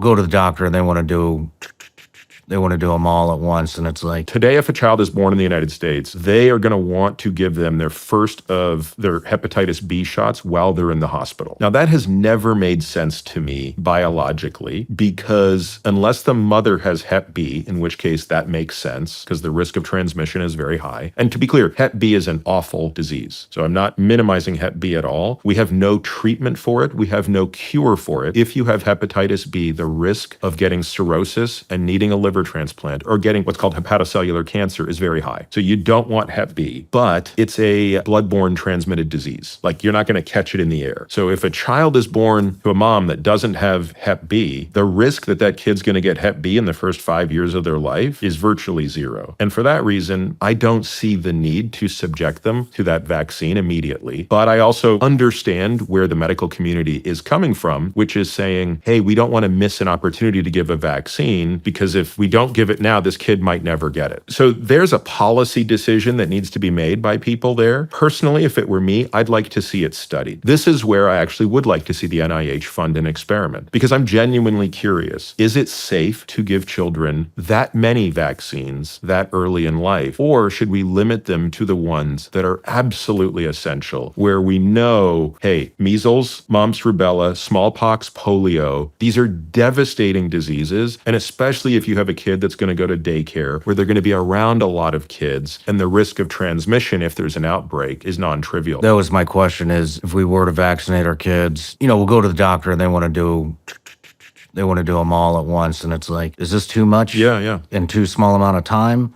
go to the doctor and they want to do them all at once, and it's like, Today, if a child is born in the United States, they are going to want to give them their first of their hepatitis B shots while they're in the hospital. Now, that has never made sense to me biologically, because unless the mother has Hep B, in which case that makes sense because the risk of transmission is very high. And to be clear, Hep B is an awful disease. So I'm not minimizing Hep B at all. We have no treatment for it. We have no cure for it. If you have hepatitis B, the risk of getting cirrhosis and needing a liver transplant or getting what's called hepatocellular cancer is very high. So you don't want Hep B, but it's a bloodborne transmitted disease. Like, you're not going to catch it in the air. So if a child is born to a mom that doesn't have Hep B, the risk that that kid's going to get Hep B in the first 5 years of their life is virtually zero. And for that reason, I don't see the need to subject them to that vaccine immediately. But I also understand where the medical community is coming from, which is saying, hey, we don't want to miss an opportunity to give a vaccine, because if we don't give it now, this kid might never get it. So there's a policy decision that needs to be made by people there. Personally, if it were me, I'd like to see it studied. This is where I actually would like to see the NIH fund an experiment, because I'm genuinely curious. Is it safe to give children that many vaccines that early in life? Or should we limit them to the ones that are absolutely essential, where we know, hey, measles, mumps, rubella, smallpox, polio, these are devastating diseases. And especially if you have a kid that's going to go to daycare where they're going to be around a lot of kids, and the risk of transmission if there's an outbreak is non-trivial. that was my question, is if we were to vaccinate our kids, we'll go to the doctor and they want to do them all at once, and it's like, is this too much? Yeah. In too small amount of time?